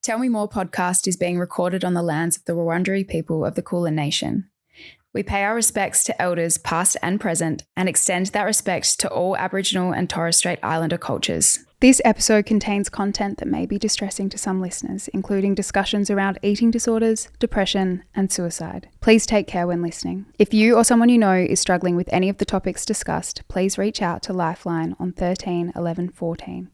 Tell Me More podcast is being recorded on the lands of the Wurundjeri people of the Kulin Nation. We pay our respects to elders past and present and extend that respect to all Aboriginal and Torres Strait Islander cultures. This episode contains content that may be distressing to some listeners, including discussions around eating disorders, depression, and suicide. Please take care when listening. If you or someone you know is struggling with any of the topics discussed, please reach out to Lifeline on 13 11 14.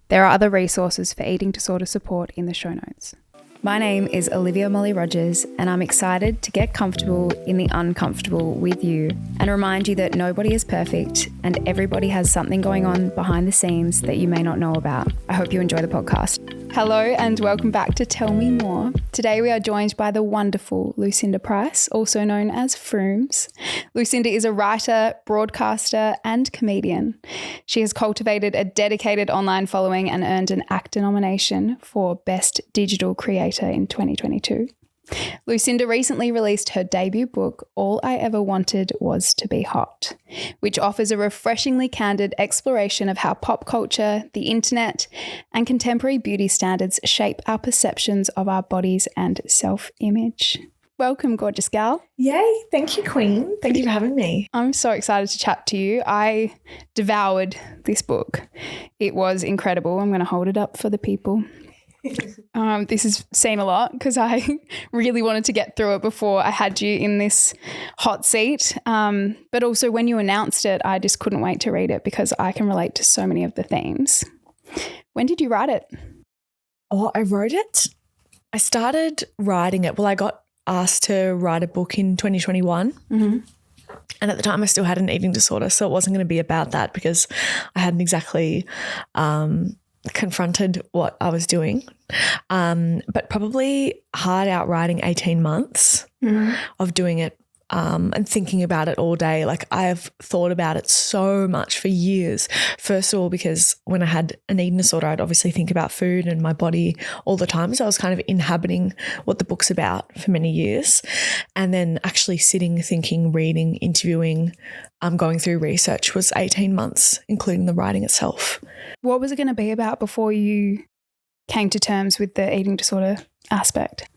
There are other resources for eating disorder support in the show notes. My name is Olivia Molly Rogers, and I'm excited to get comfortable in the uncomfortable with you and remind you that nobody is perfect and everybody has something going on behind the scenes that you may not know about. I hope you enjoy the podcast. Hello and welcome back to Tell Me More. Today we are joined by the wonderful Lucinda Price, also known as Froomes. Lucinda is a writer, broadcaster and comedian. She has cultivated a dedicated online following and earned an AACTA nomination for Best Digital Creator in 2022. Lucinda recently released her debut book, All I Ever Wanted Was to Be Hot, which offers a refreshingly candid exploration of how pop culture, the internet, and contemporary beauty standards shape our perceptions of our bodies and self-image. Welcome, gorgeous gal. Yay. Thank you, Queen. Thank you for having me. I'm so excited to chat to you. I devoured this book. It was incredible. I'm going to hold it up for the people. This is seen a lot because I really wanted to get through it before I had you in this hot seat. But also when you announced it, I just couldn't wait to read it because I can relate to so many of the themes. When did you write it? Oh, I wrote it. I started writing it. Well, I got asked to write a book in 2021. Mm-hmm. And at the time I still had an eating disorder, so it wasn't going to be about that because I hadn't exactly confronted what I was doing, but probably hard out writing 18 months of doing it and thinking about it all day. Like I've thought about it so much for years. First of all, because when I had an eating disorder, I'd obviously think about food and my body all the time. So I was kind of inhabiting what the book's about for many years. And then actually sitting, thinking, reading, interviewing, going through research was 18 months, including the writing itself. What was it going to be about before you came to terms with the eating disorder aspect?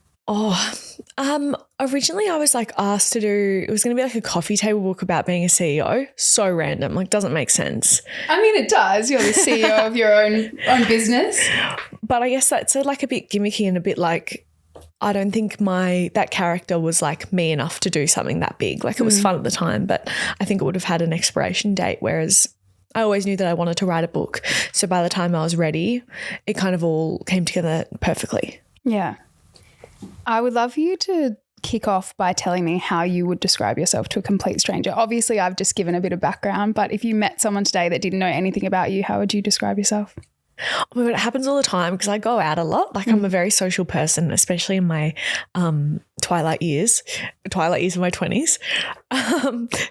Originally I was like asked to do, it was going to be like a coffee table book about being a CEO. So random, like doesn't make sense. I mean, it does. You're the CEO of your own business. But I guess that's like a bit gimmicky and a bit like, I don't think that character was like me enough to do something that big. Like it was fun at the time, but I think it would have had an expiration date, whereas I always knew that I wanted to write a book. So by the time I was ready, it kind of all came together perfectly. Yeah. I would love for you to kick off by telling me how you would describe yourself to a complete stranger. Obviously, I've just given a bit of background, but if you met someone today that didn't know anything about you, how would you describe yourself? Oh my God, it happens all the time because I go out a lot. Like I'm a very social person, especially in my twilight years of my 20s.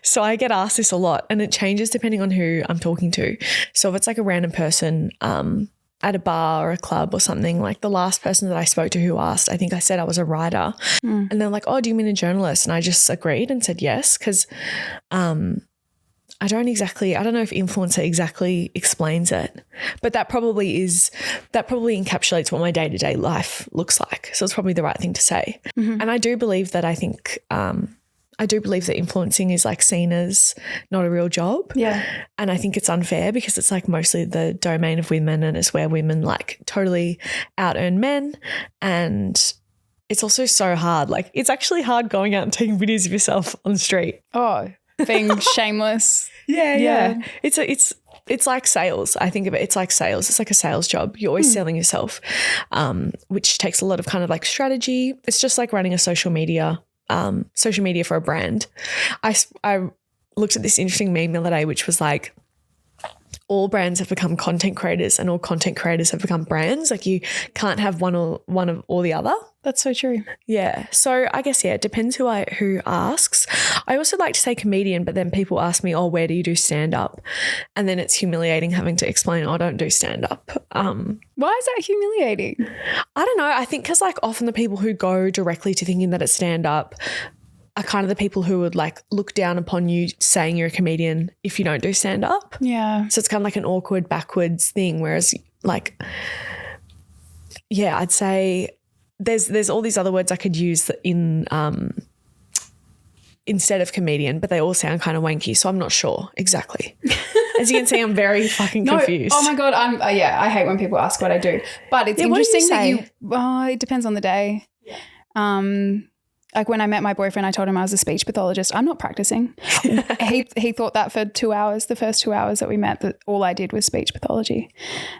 So I get asked this a lot and it changes depending on who I'm talking to. So if it's like a random person at a bar or a club or something, like the last person that I spoke to who asked, I think I said I was a writer. And they're like, oh, do you mean a journalist? And I just agreed and said yes because I don't know if influencer exactly explains it, but that probably encapsulates what my day-to-day life looks like. So it's probably the right thing to say. And I do believe that influencing is like seen as not a real job. Yeah. And I think it's unfair because it's like mostly the domain of women and it's where women like totally out earn men. And it's also so hard. Like it's actually hard going out and taking videos of yourself on the street. Oh, being shameless. Yeah. It's like sales. I think of it. It's like sales. It's like a sales job. You're always selling yourself, which takes a lot of kind of like strategy. It's just like running a social media for a brand. I looked at this interesting meme the other day, which was like, all brands have become content creators and all content creators have become brands. Like you can't have one or the other. That's so true. Yeah. So I guess, yeah, it depends who asks. I also like to say comedian, but then people ask me, oh, where do you do stand-up? And then it's humiliating having to explain, I don't do stand-up. Why is that humiliating? I don't know. I think because like often the people who go directly to thinking that it's stand-up are kind of the people who would like look down upon you saying you're a comedian if you don't do stand-up. Yeah. So it's kind of like an awkward backwards thing, whereas like yeah, I'd say there's all these other words I could use in instead of comedian, but they all sound kind of wanky, so I'm not sure exactly. As you can see, I'm very fucking confused. Oh my God, I hate when people ask what I do. But it's interesting that it depends on the day. Like when I met my boyfriend, I told him I was a speech pathologist. I'm not practicing. He thought that for 2 hours, the first 2 hours that we met, that all I did was speech pathology.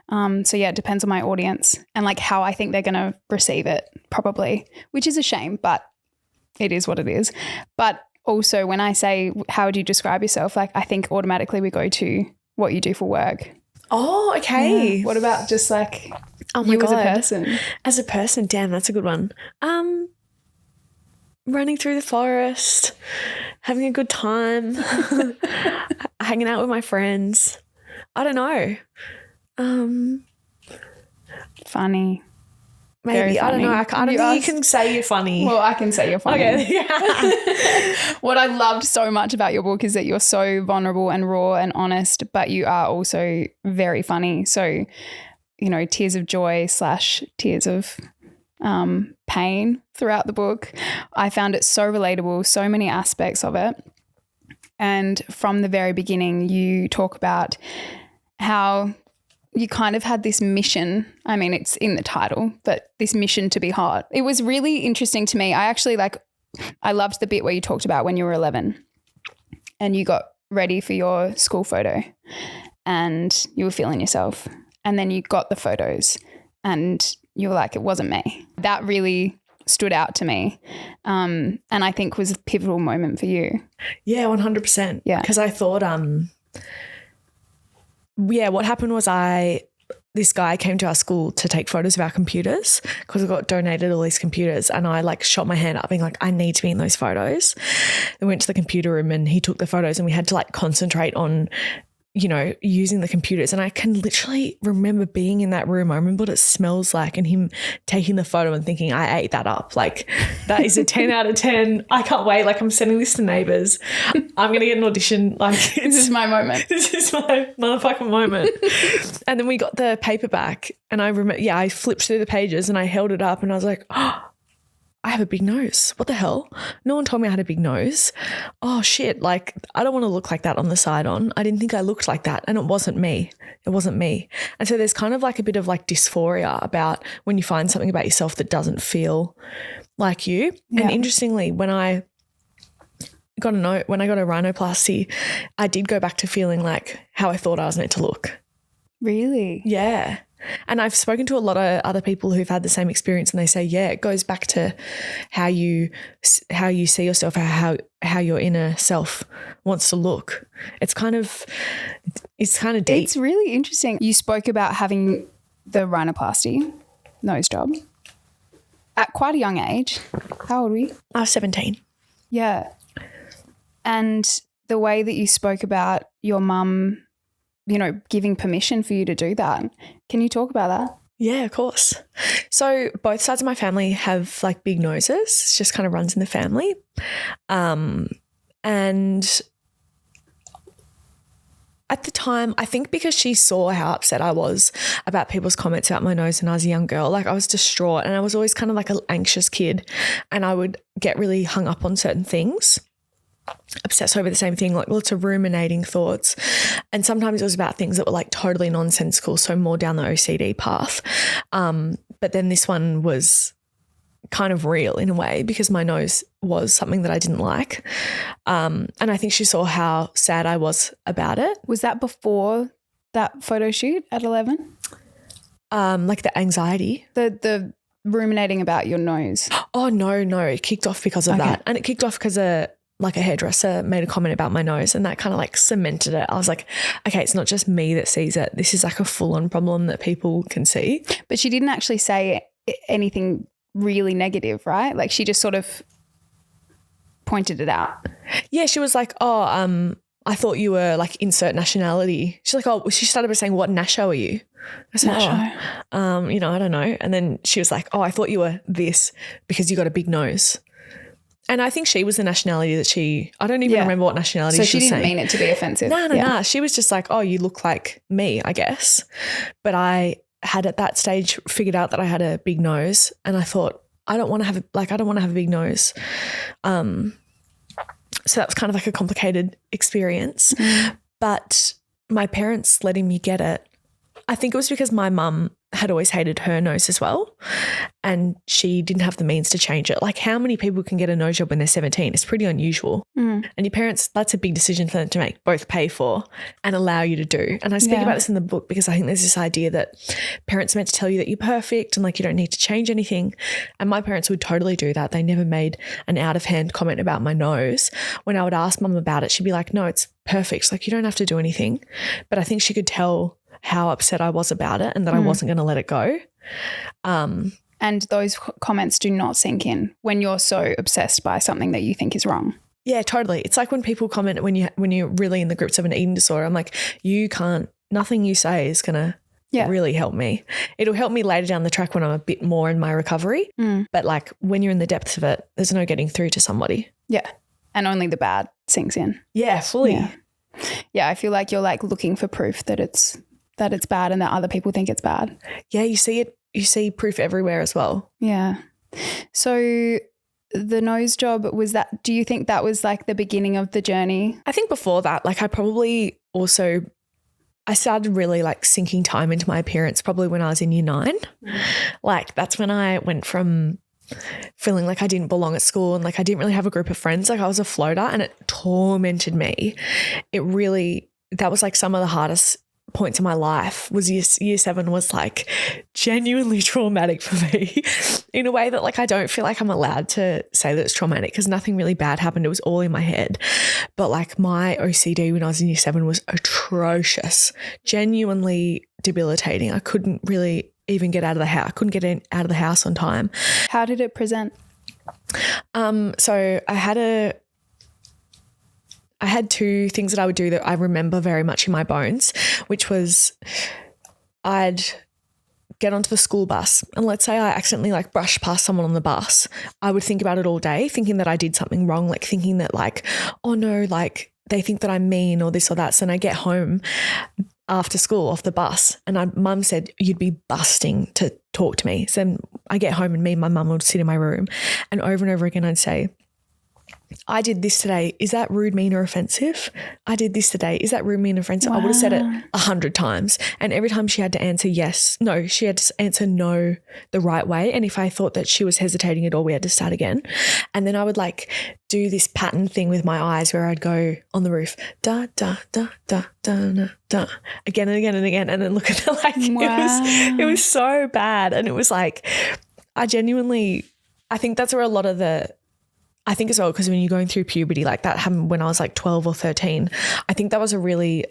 So yeah, it depends on my audience and like how I think they're going to receive it probably, which is a shame, but it is what it is. But also when I say, how would you describe yourself? Like I think automatically we go to what you do for work. Oh, okay. Yeah. What about just like you as a person? As a person, damn, that's a good one. Running through the forest, having a good time, hanging out with my friends. I don't know. Funny. Maybe. I don't know. I don't think you can say you're funny. Well, I can say you're funny. Okay. Yeah. What I loved so much about your book is that you're so vulnerable and raw and honest, but you are also very funny. So, you know, tears of joy / tears of pain throughout the book. I found it so relatable, so many aspects of it. And from the very beginning, you talk about how you kind of had this mission. I mean, it's in the title, but this mission to be hot. It was really interesting to me. I loved the bit where you talked about when you were 11 and you got ready for your school photo and you were feeling yourself. And then you got the photos and you were like, it wasn't me. That really stood out to me and I think was a pivotal moment for you. Yeah, 100%. Yeah. Because I thought what happened was this guy came to our school to take photos of our computers because we got donated all these computers and I like shot my hand up being like, I need to be in those photos. We went to the computer room and he took the photos and we had to like concentrate on, you know, using the computers. And I can literally remember being in that room. I remember what it smells like and him taking the photo and thinking, I ate that up. Like that is a 10 out of 10. I can't wait. Like I'm sending this to neighbours. I'm going to get an audition. Like this is my moment. This is my motherfucking moment. And then we got the paperback and I remember, I flipped through the pages and I held it up and I was like, oh, I have a big nose. What the hell? No one told me I had a big nose. Oh shit. Like I don't want to look like that on the side on. I didn't think I looked like that. And it wasn't me. It wasn't me. And so there's kind of like a bit of like dysphoria about when you find something about yourself that doesn't feel like you. Yeah. And interestingly, when I got a rhinoplasty, I did go back to feeling like how I thought I was meant to look. Really? Yeah. And I've spoken to a lot of other people who've had the same experience and they say, yeah, it goes back to how you see yourself, how your inner self wants to look. It's kind of deep. It's really interesting. You spoke about having the rhinoplasty, nose job, at quite a young age. How old were you? I was 17. Yeah. And the way that you spoke about your mum, you know, giving permission for you to do that. Can you talk about that? Yeah, of course. So both sides of my family have like big noses. It just kind of runs in the family. And at the time, I think because she saw how upset I was about people's comments about my nose when I was a young girl, like I was distraught and I was always kind of like an anxious kid and I would get really hung up on certain things. Obsess over the same thing, like lots of ruminating thoughts. And sometimes it was about things that were like totally nonsensical, so more down the OCD path. But then this one was kind of real in a way because my nose was something that I didn't like. And I think she saw how sad I was about it. Was that before that photo shoot at 11? Like the anxiety. The ruminating about your nose. Oh, no. It kicked off because of that. And it kicked off because like a hairdresser made a comment about my nose and that kind of like cemented it. I was like, okay, it's not just me that sees it. This is like a full-on problem that people can see. But she didn't actually say anything really negative, right? Like she just sort of pointed it out. Yeah, she was like, oh, I thought you were like insert nationality. She's like, oh, she started by saying, what nasho are you? I said, I don't know. And then she was like, oh, I thought you were this because you got a big nose. And I think she was the nationality that I don't even remember what nationality she was saying. So she didn't mean it to be offensive. No. She was just like, oh, you look like me, I guess. But I had at that stage figured out that I had a big nose, and I thought, I don't want to have a big nose. So that was kind of like a complicated experience. But my parents letting me get it, I think it was because my mum had always hated her nose as well, and she didn't have the means to change it. Like, how many people can get a nose job when they're 17? It's pretty unusual. And your parents, that's a big decision for them to make, both pay for and allow you to do. And I speak about this in the book because I think there's this idea that parents are meant to tell you that you're perfect and like you don't need to change anything. And my parents would totally do that. They never made an out of hand comment about my nose. When I would ask mum about it, she'd be like, no, it's perfect. Like, you don't have to do anything. But I think she could tell how upset I was about it and that I wasn't going to let it go. And those comments do not sink in when you're so obsessed by something that you think is wrong. Yeah, totally. It's like when people comment when you're really in the grips of an eating disorder. I'm like, nothing you say is going to really help me. It'll help me later down the track when I'm a bit more in my recovery. But like when you're in the depths of it, there's no getting through to somebody. Yeah. And only the bad sinks in. Yeah, fully. Yeah, I feel like you're like looking for proof that it's bad and that other people think it's bad. Yeah, you see proof everywhere as well. Yeah. So the nose job, do you think that was like the beginning of the journey? I think before that, like I started really like sinking time into my appearance probably when I was in year 9. Like that's when I went from feeling like I didn't belong at school and like I didn't really have a group of friends. Like I was a floater and it tormented me. That was like some of the hardest points in my life. Was year 7 was like genuinely traumatic for me in a way that like I don't feel like I'm allowed to say that it's traumatic because nothing really bad happened. It was all in my head. But like my OCD when I was in year 7 was atrocious, genuinely debilitating. I couldn't really even get out of the house. I couldn't get out of the house on time. How did it present? So I had 2 things that I would do that I remember very much in my bones, which was I'd get onto the school bus and let's say I accidentally like brushed past someone on the bus. I would think about it all day, thinking that I did something wrong, like thinking that like, oh no, like they think that I'm mean or this or that. So then I get home after school off the bus and mum said, you'd be busting to talk to me. So then I get home and me and my mum would sit in my room and over again I'd say, I did this today. Is that rude, mean or offensive? I did this today. Is that rude, mean or offensive? Wow. I would have said it 100 times. And every time she had to answer she had to answer no the right way. And if I thought that she was hesitating at all, we had to start again. And then I would like do this pattern thing with my eyes where I'd go on the roof, da, da, da, da, da, da, da, again and again and again. And then look at the like, it was so bad. And it was like, I think that's where a lot of I think as well, because when you're going through puberty, like that happened when I was like 12 or 13, I think that was a really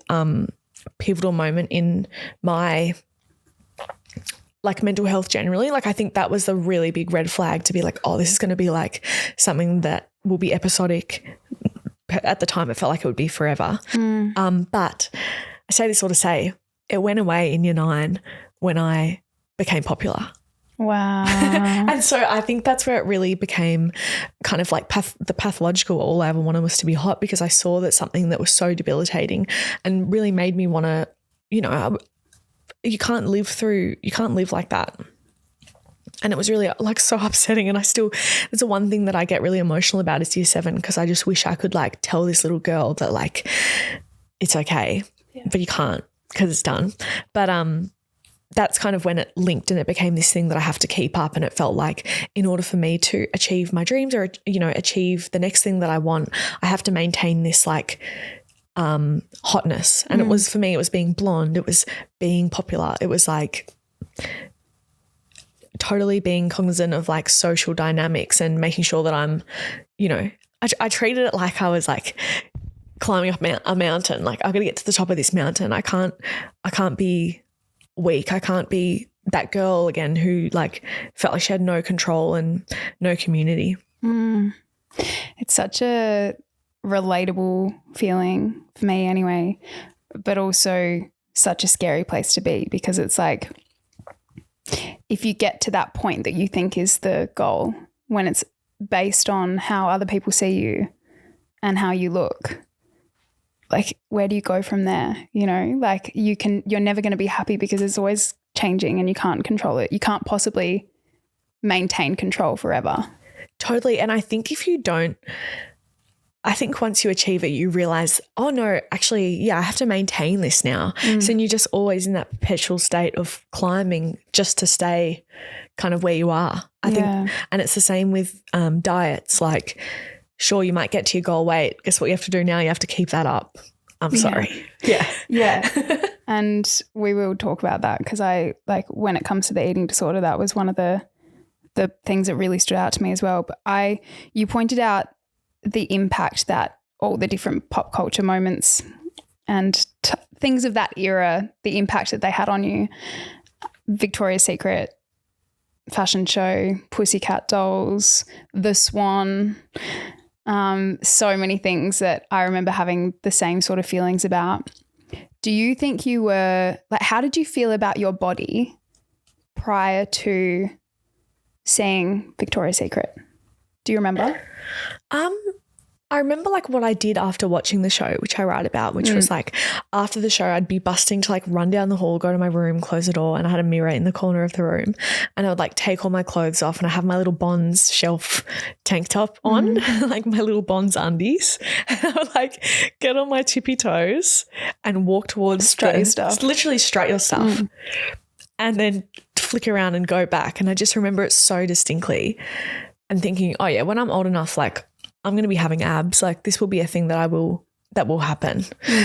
pivotal moment in my like mental health generally. Like I think that was the really big red flag to be like, oh, this is going to be like something that will be episodic. At the time, it felt like it would be forever. But I say this all to say it went away in year 9 when I became popular. Wow. And so I think that's where it really became kind of like the pathological, all I ever wanted was to be hot, because I saw that something that was so debilitating and really made me want to, you can't live like that. And it was really like so upsetting. And there's the one thing that I get really emotional about is year 7, because I just wish I could like tell this little girl that like it's okay, but you can't because it's done. But that's kind of when it linked and it became this thing that I have to keep up. And it felt like in order for me to achieve my dreams or, achieve the next thing that I want, I have to maintain this like hotness. And it was, for me, it was being blonde. It was being popular. It was like totally being cognizant of like social dynamics and making sure that I'm, I treated it like I was like climbing up a mountain. Like I've got to get to the top of this mountain. I can't be weak. I can't be that girl again who like felt like she had no control and no community. It's such a relatable feeling for me anyway, but also such a scary place to be, because it's like if you get to that point that you think is the goal, when it's based on how other people see you and how you look, like where do you go from there? Like you're never going to be happy because there's always changing and you can't control it. You can't possibly maintain control forever. Totally. And I think I think once you achieve it, you realize, oh no, actually, yeah, I have to maintain this now. So then you're just always in that perpetual state of climbing just to stay kind of where you are. I think, and it's the same with diets. Like, sure, you might get to your goal weight. Guess what you have to do now? You have to keep that up. I'm sorry. Yeah. And we will talk about that because when it comes to the eating disorder, that was one of the things that really stood out to me as well. But you pointed out the impact that all the different pop culture moments and things of that era, the impact that they had on you. Victoria's Secret fashion show, Pussycat Dolls, The Swan, so many things that I remember having the same sort of feelings about. Do you think you were, how did you feel about your body prior to seeing Victoria's Secret? Do you remember? I remember what I did after watching the show, which I write about, which was after the show, I'd be busting to run down the hall, go to my room, close the door, and I had a mirror in the corner of the room, and I would take all my clothes off, and I have my little Bonds shelf tank top on, my little Bonds undies, and I would get on my tippy toes and walk towards strut your stuff. Literally strut your stuff, and then flick around and go back. And I just remember it so distinctly, and thinking, oh yeah, when I'm old enough, I'm going to be having abs. This will be a thing that will happen.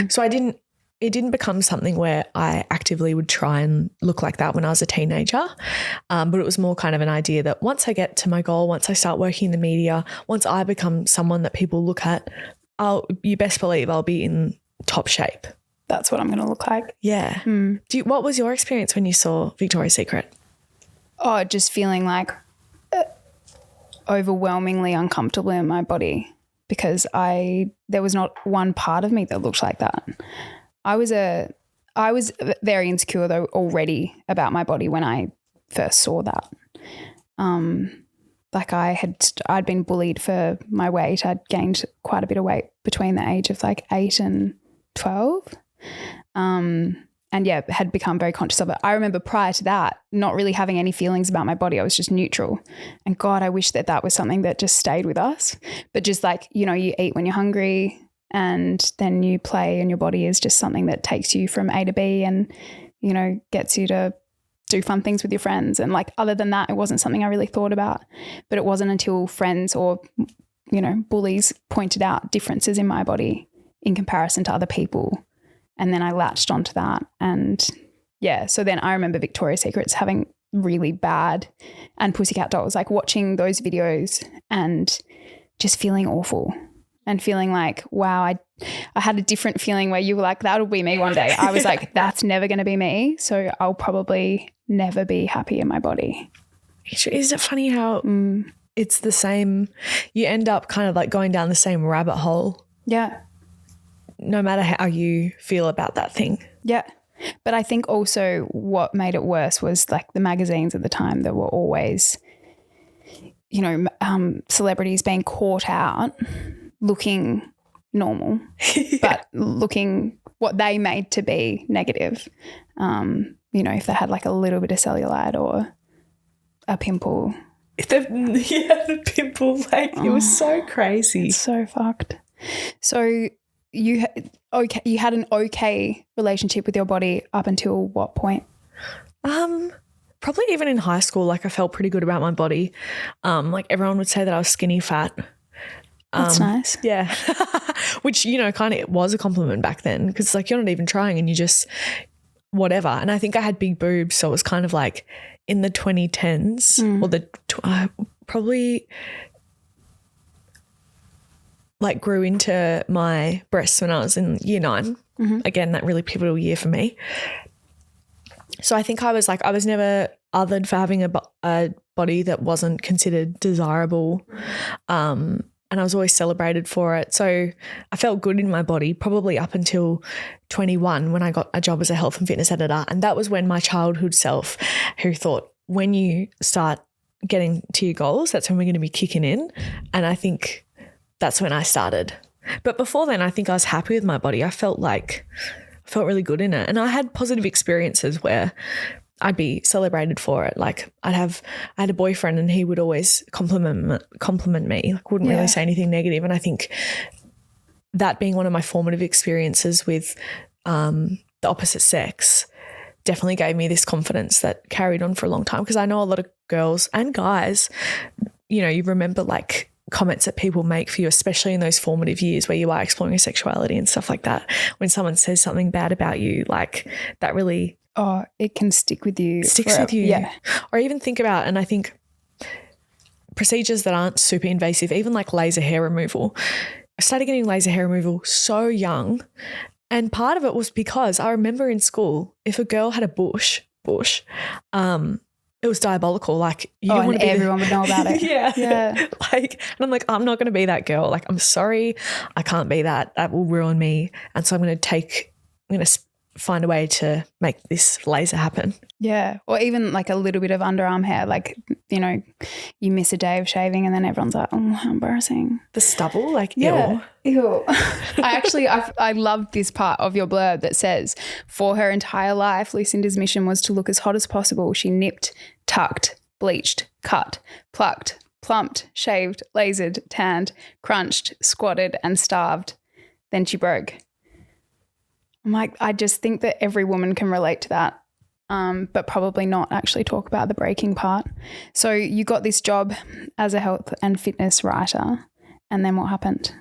So it didn't become something where I actively would try and look like that when I was a teenager. But it was more kind of an idea that once I get to my goal, once I start working in the media, once I become someone that people look at, you best believe I'll be in top shape. That's what I'm going to look like. Yeah. What was your experience when you saw Victoria's Secret? Oh, just feeling overwhelmingly uncomfortable in my body because there was not one part of me that looked like that. I was very insecure though already about my body when I first saw that. I'd been bullied for my weight. I'd gained quite a bit of weight between the age of 8 and 12. And yeah, had become very conscious of it. I remember prior to that, not really having any feelings about my body. I was just neutral. And God, I wish that was something that just stayed with us. But just you eat when you're hungry and then you play, and your body is just something that takes you from A to B and, gets you to do fun things with your friends. And other than that, it wasn't something I really thought about. But it wasn't until friends or, bullies pointed out differences in my body in comparison to other people. And then I latched onto that. And yeah, so then I remember Victoria's Secret's having really bad, and Pussycat Dolls, watching those videos and just feeling awful and feeling wow, I had a different feeling where you were that'll be me one day. I was that's never going to be me. So I'll probably never be happy in my body. Is it funny how it's the same? You end up kind of going down the same rabbit hole. Yeah. No matter how you feel about that thing. Yeah. But I think also what made it worse was the magazines at the time that were always, celebrities being caught out looking normal, but looking what they made to be negative. If they had a little bit of cellulite or a pimple. The pimple, it was so crazy. It's so fucked. So you had an okay relationship with your body up until what point? Probably even in high school, I felt pretty good about my body. Everyone would say that I was skinny fat. That's nice. Yeah. Which, kind of was a compliment back then because you're not even trying and you just whatever. And I think I had big boobs, so it was kind of in the 2010s or probably grew into my breasts when I was in year 9. Again, that really pivotal year for me. So I think I was never othered for having a body that wasn't considered desirable. And I was always celebrated for it. So I felt good in my body probably up until 21 when I got a job as a health and fitness editor. And that was when my childhood self, who thought when you start getting to your goals, that's when we're going to be kicking in. And I think that's when I started. But before then, I think I was happy with my body. I felt really good in it. And I had positive experiences where I'd be celebrated for it. Like I had a boyfriend and he would always compliment me, like wouldn't really say anything negative. And I think that being one of my formative experiences with the opposite sex definitely gave me this confidence that carried on for a long time, because I know a lot of girls and guys, you know, you remember like comments that people make for you, especially in those formative years where you are exploring your sexuality and stuff like that. When someone says something bad about you, like that really... Oh, it can stick with you. Sticks with you. Yeah. Or even think about, and I think procedures that aren't super invasive, even like laser hair removal. I started getting laser hair removal so young, and part of it was because I remember in school, if a girl had a bush, it was diabolical. Like you didn't want to be everyone would know about it. Yeah. Like, and I'm like, I'm not going to be that girl. Like, I'm sorry, I can't be that. That will ruin me. And so I'm going to find a way to make this laser happen. Yeah. Or even like a little bit of underarm hair, like, you know, you miss a day of shaving and then everyone's like, oh, how embarrassing. The stubble, like, yeah. Ew. I love this part of your blurb that says, for her entire life, Lucinda's mission was to look as hot as possible. She nipped, tucked, bleached, cut, plucked, plumped, shaved, lasered, tanned, crunched, squatted and starved. Then she broke. I'm like, I just think that every woman can relate to that, but probably not actually talk about the breaking part. So you got this job as a health and fitness writer, and then what happened?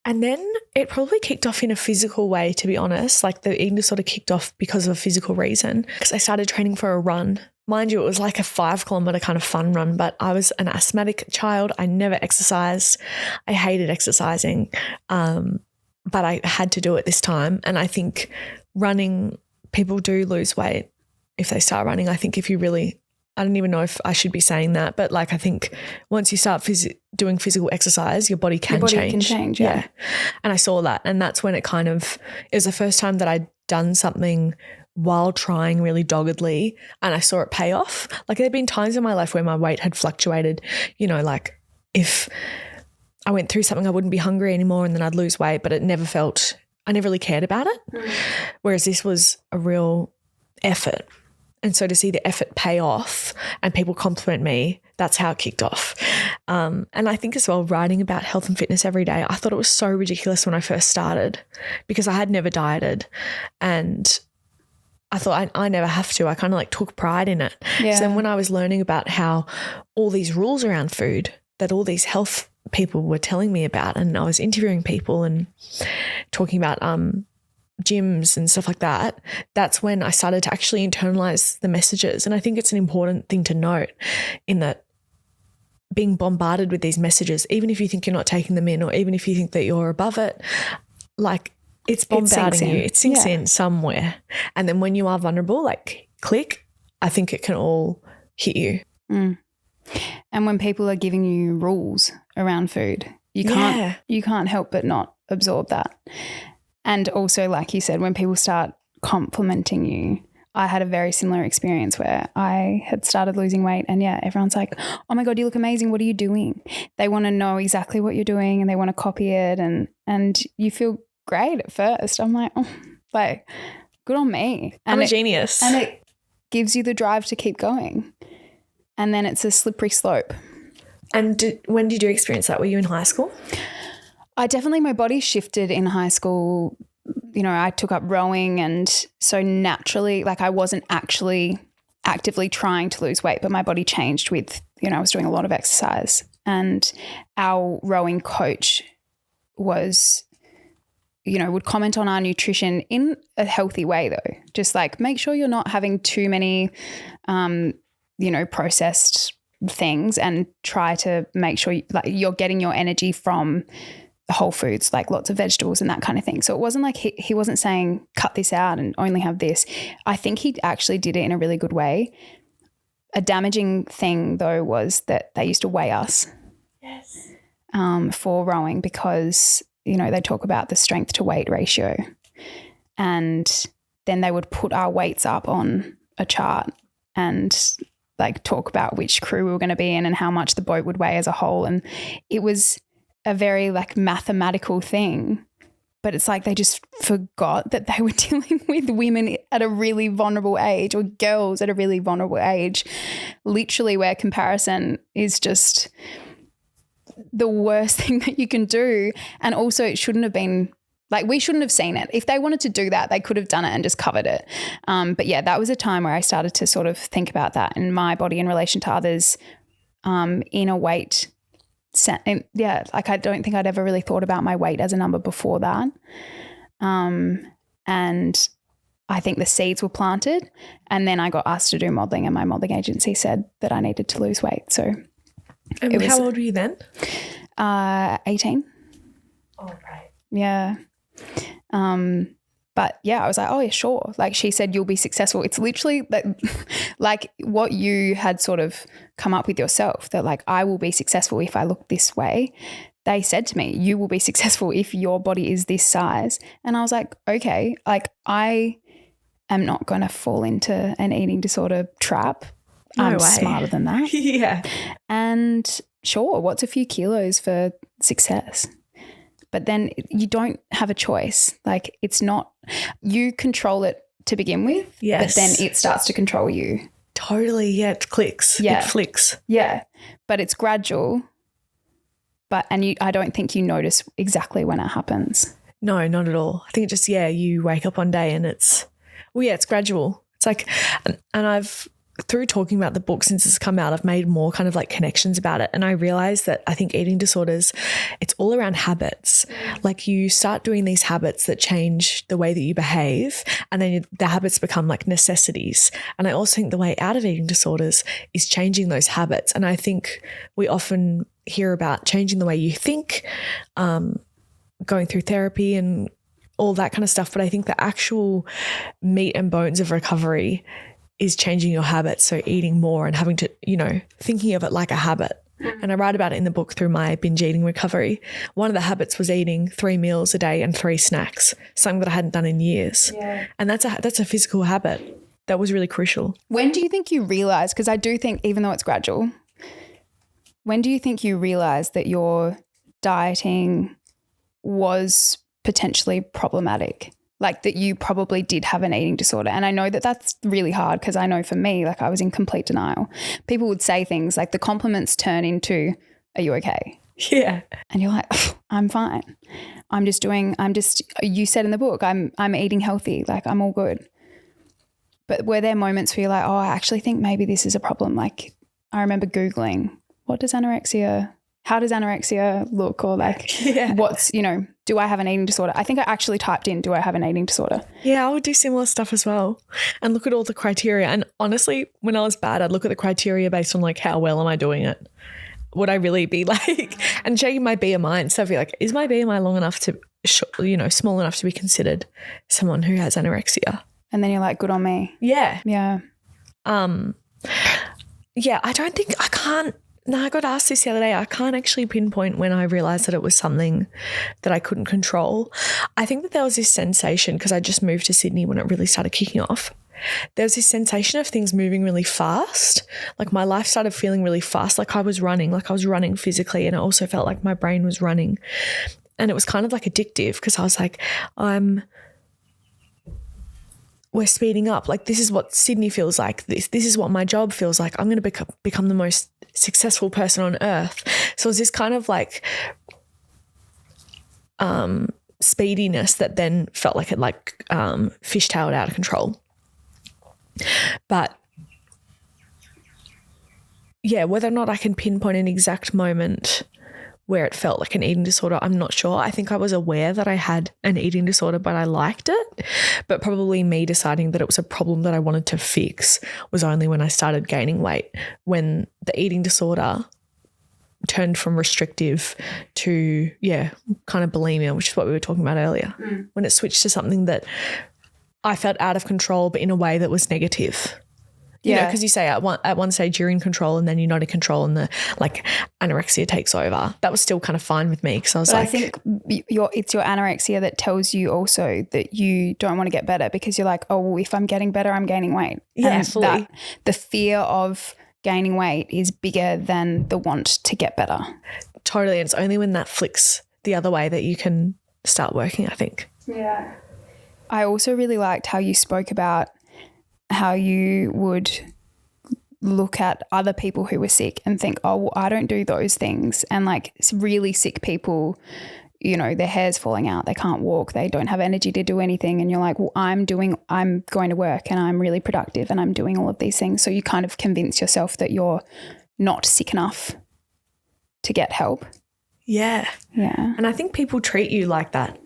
And then it probably kicked off in a physical way, to be honest. Like the eating disorder kicked off because of a physical reason, because I started training for a run. Mind you, it was like a 5 kilometre kind of fun run, but I was an asthmatic child. I never exercised. I hated exercising. But I had to do it this time. And I think running, people do lose weight if they start running. I think if you really, I don't even know if I should be saying that, but like I think once you start doing physical exercise, your body can change. Yeah. And I saw that. And that's when it was the first time that I'd done something while trying really doggedly and I saw it pay off. Like there'd been times in my life where my weight had fluctuated, you know, like if I went through something, I wouldn't be hungry anymore and then I'd lose weight, but I never really cared about it. Whereas this was a real effort. And so to see the effort pay off and people compliment me, that's how it kicked off. And I think as well, writing about health and fitness every day, I thought it was so ridiculous when I first started because I had never dieted and I thought I never have to. I kind of like took pride in it. Yeah. So then when I was learning about how all these rules around food, that all these health people were telling me about, and I was interviewing people and talking about gyms and stuff like that, that's when I started to actually internalize the messages. And I think it's an important thing to note in that being bombarded with these messages, even if you think you're not taking them in or even if you think that you're above it, like it's bombarding you. It sinks in somewhere. And then when you are vulnerable, like click, I think it can all hit you. Mm. And when people are giving you rules around food, you can't help but not absorb that. And also, like you said, when people start complimenting you, I had a very similar experience where I had started losing weight and everyone's like, oh my God, you look amazing. What are you doing? They want to know exactly what you're doing and they want to copy it and you feel great at first. I'm like, oh, like good on me. I'm a genius. And it gives you the drive to keep going. And then it's a slippery slope. And when did you experience that? Were you in high school? My body shifted in high school. You know, I took up rowing and so naturally, like I wasn't actually actively trying to lose weight, but my body changed with, you know, I was doing a lot of exercise and our rowing coach was, you know, would comment on our nutrition in a healthy way though. Just like make sure you're not having too many, processed things and try to make sure you're getting your energy from the whole foods, like lots of vegetables and that kind of thing. So it wasn't like he wasn't saying cut this out and only have this. I think he actually did it in a really good way. A damaging thing though was that they used to weigh us for rowing because, you know, they talk about the strength to weight ratio and then they would put our weights up on a chart and like talk about which crew we were going to be in and how much the boat would weigh as a whole. And it was a very like mathematical thing but it's like they just forgot that they were dealing with women at a really vulnerable age, or girls at a really vulnerable age, literally, where comparison is just the worst thing that you can do. And also it shouldn't have been, like, we shouldn't have seen it. If they wanted to do that, they could have done it and just covered it. But yeah, that was a time where I started to sort of think about that in my body in relation to others, in a weight. Yeah, like I don't think I'd ever really thought about my weight as a number before that. And I think the seeds were planted, and then I got asked to do modelling, and my modelling agency said that I needed to lose weight. So and how old were you then? 18. Oh, right. Yeah. But yeah, I was like, oh yeah, sure. Like she said, you'll be successful. It's literally like what you had sort of come up with yourself, that like, I will be successful if I look this way. They said to me, you will be successful if your body is this size. And I was like, okay, like I am not going to fall into an eating disorder trap. No I'm way. smarter than that. Yeah. And sure, what's a few kilos for success? But then you don't have a choice. Like it's not, you control it to begin with, yes, but then it starts to control you. Totally. Yeah. It clicks. Yeah. It flicks. Yeah. But it's gradual. I don't think you notice exactly when it happens. No, not at all. I think just, yeah, you wake up one day and it's gradual. It's like, and I've, through talking about the book since it's come out, I've made more kind of like connections about it. And I realized that I think eating disorders, it's all around habits. Like you start doing these habits that change the way that you behave, and then the habits become like necessities. And I also think the way out of eating disorders is changing those habits. And I think we often hear about changing the way you think, going through therapy and all that kind of stuff. But I think the actual meat and bones of recovery is changing your habits. So eating more and having to, thinking of it like a habit. And I write about it in the book through my binge eating recovery. One of the habits was eating 3 meals a day and 3 snacks, something that I hadn't done in years. Yeah. And that's a physical habit that was really crucial. When do you think you realize, because I do think even though it's gradual, when do you think you realize that your dieting was potentially problematic? Like that you probably did have an eating disorder. And I know that that's really hard, because I know for me, like I was in complete denial. People would say things like the compliments turn into, are you okay? Yeah. And you're like, I'm fine. You said in the book, I'm eating healthy. Like I'm all good. But were there moments where you're like, oh, I actually think maybe this is a problem? Like I remember Googling, how does anorexia look? Or like, yeah. What's, do I have an eating disorder? I think I actually typed in, do I have an eating disorder? Yeah, I would do similar stuff as well and look at all the criteria. And honestly, when I was bad, I'd look at the criteria based on like, how well am I doing it? Would I really be like, and checking my BMI and stuff, be like, is my BMI long enough to, small enough to be considered someone who has anorexia? And then you're like, good on me. Yeah. Yeah. Yeah, I got asked this the other day. I can't actually pinpoint when I realised that it was something that I couldn't control. I think that there was this sensation, because I just moved to Sydney when it really started kicking off. There was this sensation of things moving really fast. Like my life started feeling really fast, like I was running physically, and it also felt like my brain was running. And it was kind of like addictive, because I was like, we're speeding up. Like this is what Sydney feels like. This is what my job feels like. I'm going to become the most successful person on earth. So it's this kind of like speediness that then felt like it fishtailed out of control. But yeah, whether or not I can pinpoint an exact moment where it felt like an eating disorder, I'm not sure. I think I was aware that I had an eating disorder, but I liked it. But probably me deciding that it was a problem that I wanted to fix was only when I started gaining weight, when the eating disorder turned from restrictive to, kind of bulimia, which is what we were talking about earlier. When it switched to something that I felt out of control, but in a way that was negative. Because you say at one stage you're in control and then you're not in control, and the like anorexia takes over. That was still kind of fine with me, because I was I think it's your anorexia that tells you also that you don't want to get better, because you're like, oh, well, if I'm getting better, I'm gaining weight. Yeah, and absolutely. The fear of gaining weight is bigger than the want to get better. Totally. And it's only when that flicks the other way that you can start working, I think. Yeah. I also really liked how you spoke about how you would look at other people who were sick and think, oh, well, I don't do those things. And like really sick people, you know, their hair's falling out, they can't walk, they don't have energy to do anything. And you're like, well, I'm going to work and I'm really productive and I'm doing all of these things. So you kind of convince yourself that you're not sick enough to get help. Yeah. Yeah. And I think people treat you like that.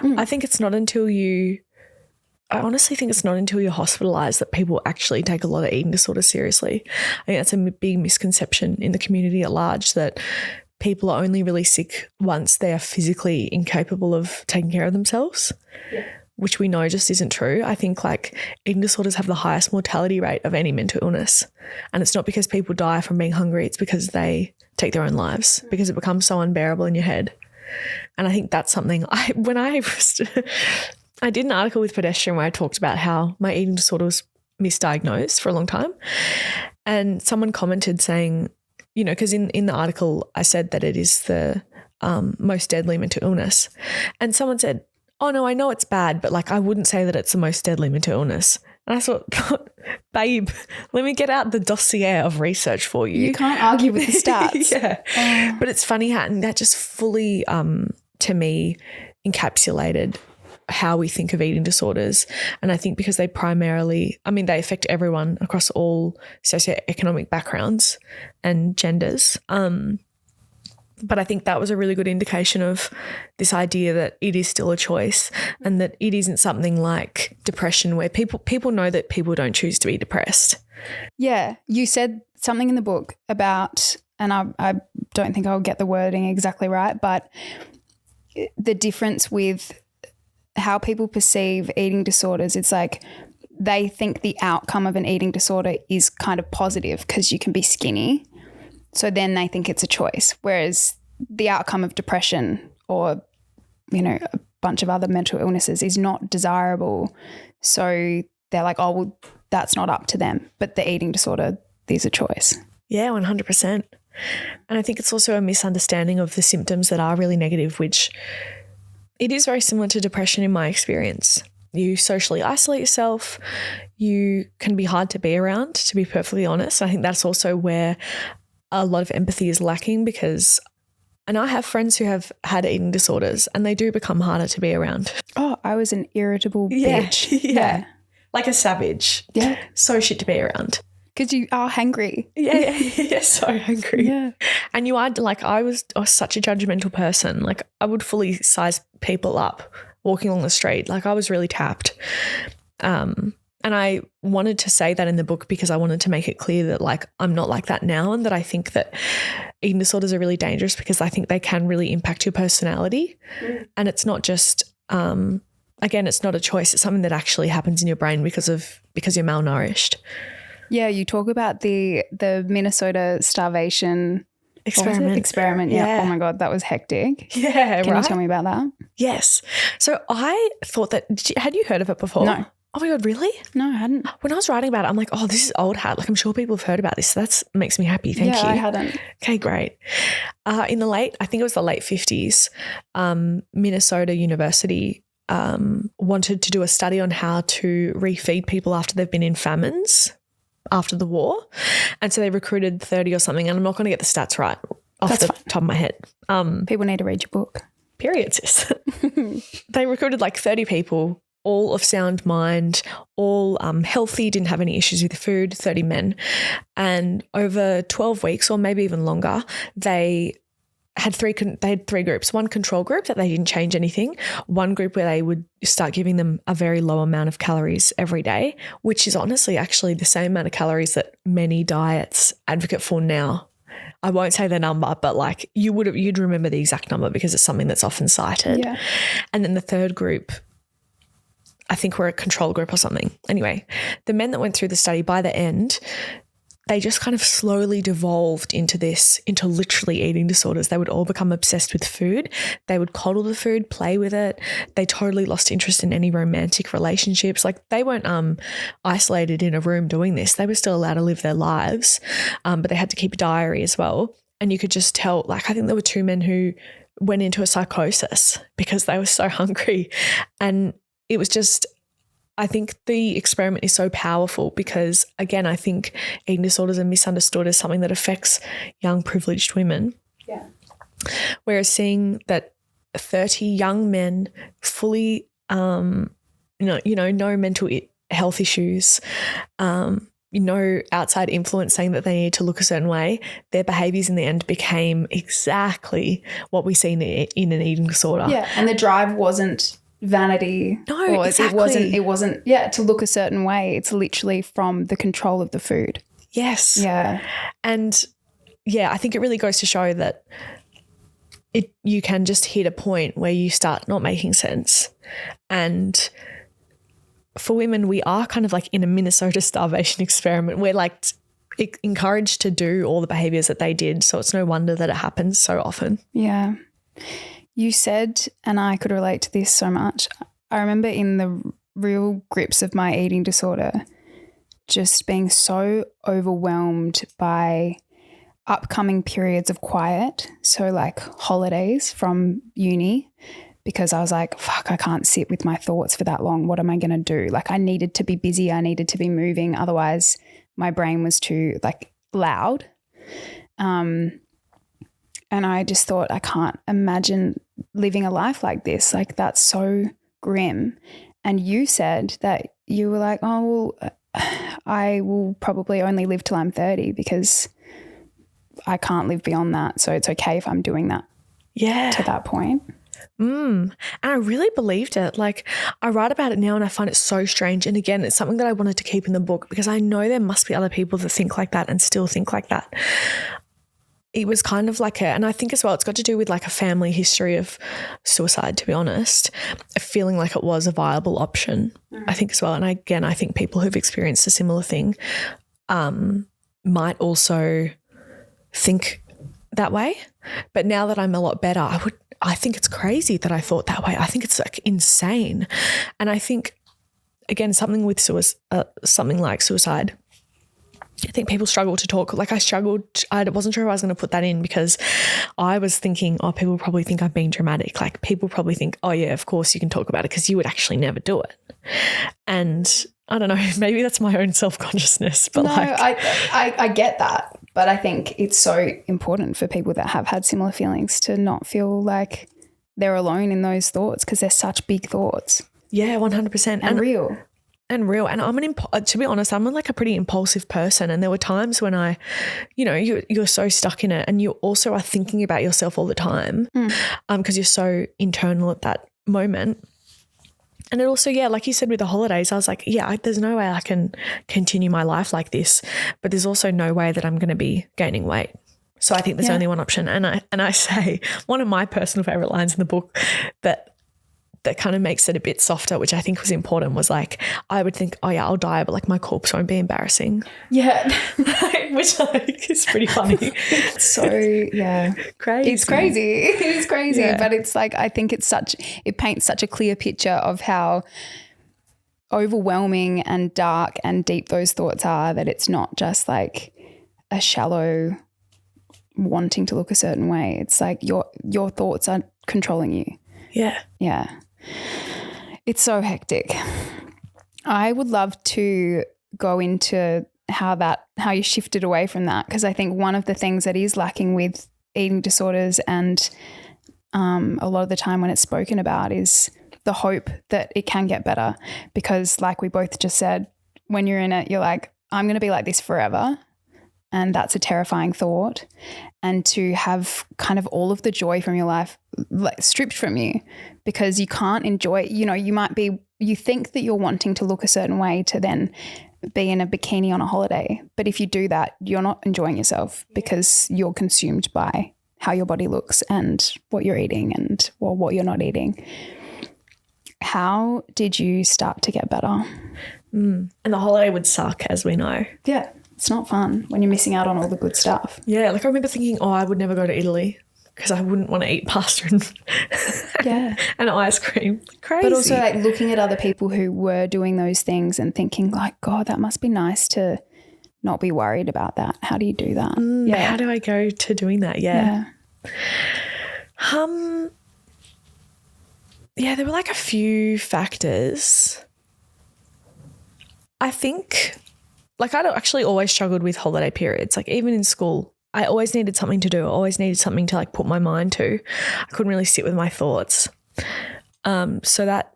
I think it's not until I honestly think it's not until you're hospitalised that people actually take a lot of eating disorders seriously. I think that's a big misconception in the community at large, that people are only really sick once they are physically incapable of taking care of themselves, which we know just isn't true. I think like eating disorders have the highest mortality rate of any mental illness. And it's not because people die from being hungry, it's because they take their own lives, because it becomes so unbearable in your head. And I think that's something I did an article with Pedestrian where I talked about how my eating disorder was misdiagnosed for a long time. And someone commented saying, you know, because in the article I said that it is the most deadly mental illness. And someone said, oh, no, I know it's bad, but like I wouldn't say that it's the most deadly mental illness. And I thought, babe, let me get out the dossier of research for you. You can't argue with the stats. Yeah. But it's funny how that just fully, to me, encapsulated how we think of eating disorders. And I think because they primarily, I mean, they affect everyone across all socioeconomic backgrounds and genders. But I think that was a really good indication of this idea that it is still a choice and that it isn't something like depression where people know that people don't choose to be depressed. Yeah. You said something in the book about, and I don't think I'll get the wording exactly right, but the difference with how people perceive eating disorders, it's like they think the outcome of an eating disorder is kind of positive because you can be skinny. So then they think it's a choice, whereas the outcome of depression or, you know, a bunch of other mental illnesses is not desirable. So they're like, oh, well, that's not up to them. But the eating disorder is a choice. Yeah, 100%. And I think it's also a misunderstanding of the symptoms that are really negative, which it is very similar to depression in my experience. You socially isolate yourself. You can be hard to be around, to be perfectly honest. I think that's also where a lot of empathy is lacking because, and I have friends who have had eating disorders and they do become harder to be around. Oh, I was an irritable bitch. Yeah. Like a savage. Yeah. So shit to be around. Because you are hungry. Yeah, so hungry. Yeah. And you are like, I was such a judgmental person. Like I would fully size people up walking along the street. Like I was really tapped. And I wanted to say that in the book because I wanted to make it clear that like I'm not like that now, and that I think that eating disorders are really dangerous because I think they can really impact your personality. And it's not just again, it's not a choice. It's something that actually happens in your brain because you're malnourished. Yeah, you talk about the Minnesota starvation experiment. Yeah. Oh my God, that was hectic. Yeah, Can you tell me about that? Yes. So I thought that, had you heard of it before? No. Oh my God, really? No, I hadn't. When I was writing about it, I'm like, oh, this is old hat. Like I'm sure people have heard about this. So that makes me happy. Thank you. Yeah, I hadn't. Okay, great. In the late 50s, Minnesota University wanted to do a study on how to refeed people after they've been in famines after the war. And so they recruited 30 or something, and I'm not going to get the stats right off the top of my head. People need to read your book. Period, sis. They recruited like 30 people, all of sound mind, all healthy, didn't have any issues with food, 30 men. And over 12 weeks or maybe even longer, they had three groups. One control group that they didn't change anything. One group where they would start giving them a very low amount of calories every day, which is honestly actually the same amount of calories that many diets advocate for now. I won't say the number, but like you'd remember the exact number because it's something that's often cited. Yeah. And then the third group, I think we're a control group or something. Anyway, the men that went through the study, by the end, they just kind of slowly devolved into literally eating disorders. They would all become obsessed with food. They would coddle the food, play with it. They totally lost interest in any romantic relationships. Like they weren't isolated in a room doing this. They were still allowed to live their lives, but they had to keep a diary as well. And you could just tell, like I think there were two men who went into a psychosis because they were so hungry. And it was just, I think the experiment is so powerful because, again, I think eating disorders are misunderstood as something that affects young privileged women. Yeah. Whereas seeing that 30 young men fully, no mental health issues, no outside influence saying that they need to look a certain way, their behaviours in the end became exactly what we see in an eating disorder. Yeah, and the drive wasn't vanity. No, exactly. It wasn't, to look a certain way. It's literally from the control of the food. Yes. Yeah. And yeah, I think it really goes to show that you can just hit a point where you start not making sense. And for women, we are kind of like in a Minnesota starvation experiment. We're like encouraged to do all the behaviors that they did. So it's no wonder that it happens so often. Yeah. You said, and I could relate to this so much, I remember in the real grips of my eating disorder, just being so overwhelmed by upcoming periods of quiet. So like holidays from uni, because I was like, fuck, I can't sit with my thoughts for that long. What am I going to do? Like I needed to be busy. I needed to be moving. Otherwise my brain was too like loud. And I just thought, I can't imagine living a life like this. Like that's so grim. And you said that you were like, oh, well, I will probably only live till I'm 30 because I can't live beyond that. So it's okay if I'm doing that. Yeah. To that point. And I really believed it. Like I write about it now and I find it so strange. And again, it's something that I wanted to keep in the book because I know there must be other people that think like that and still think like that. It was kind of like and I think as well, it's got to do with like a family history of suicide, to be honest, feeling like it was a viable option, I think as well. And again, I think people who've experienced a similar thing might also think that way. But now that I'm a lot better, I think it's crazy that I thought that way. I think it's like insane. And I think, again, something like suicide, I think people struggle to talk. Like I wasn't sure if I was going to put that in because I was thinking, oh, people probably think I'm being dramatic. Like people probably think, oh yeah, of course you can talk about it because you would actually never do it. And I don't know, maybe that's my own self-consciousness. But no, I get that. But I think it's so important for people that have had similar feelings to not feel like they're alone in those thoughts because they're such big thoughts. Yeah, 100%. And real. And real. And to be honest, I'm like a pretty impulsive person. And there were times when you're so stuck in it and you also are thinking about yourself all the time because you're so internal at that moment. And it also, yeah, like you said with the holidays, I was like, yeah, there's no way I can continue my life like this, but there's also no way that I'm going to be gaining weight. So I think there's only one option. And I say one of my personal favorite lines in the book that kind of makes it a bit softer, which I think was important, was like, I would think, oh yeah, I'll die, but like my corpse won't be embarrassing. Yeah. Which like is pretty funny. So yeah. Crazy. It's crazy. It is crazy. Yeah. But it's like, I think it paints such a clear picture of how overwhelming and dark and deep those thoughts are, that it's not just like a shallow wanting to look a certain way. It's like your thoughts are controlling you. Yeah. Yeah. It's so hectic. I would love to go into how you shifted away from that, because I think one of the things that is lacking with eating disorders and a lot of the time when it's spoken about is the hope that it can get better, because like we both just said, when you're in it, you're like, I'm going to be like this forever. And that's a terrifying thought. And to have kind of all of the joy from your life like stripped from you because you can't enjoy, you think that you're wanting to look a certain way to then be in a bikini on a holiday. But if you do that, you're not enjoying yourself because you're consumed by how your body looks and what you're eating and what you're not eating. How did you start to get better? And the holiday would suck, as we know. Yeah. It's not fun when you're missing out on all the good stuff. Yeah, like I remember thinking, I would never go to Italy because I wouldn't want to eat pasta and ice cream. Crazy. But also like looking at other people who were doing those things and thinking like, God, that must be nice to not be worried about that. How do you do that? How do I go to doing that? Yeah. Yeah, there were like a few factors. I think, like, I'd actually always struggled with holiday periods. Like, even in school, I always needed something to do. I always needed something to like put my mind to. I couldn't really sit with my thoughts. So that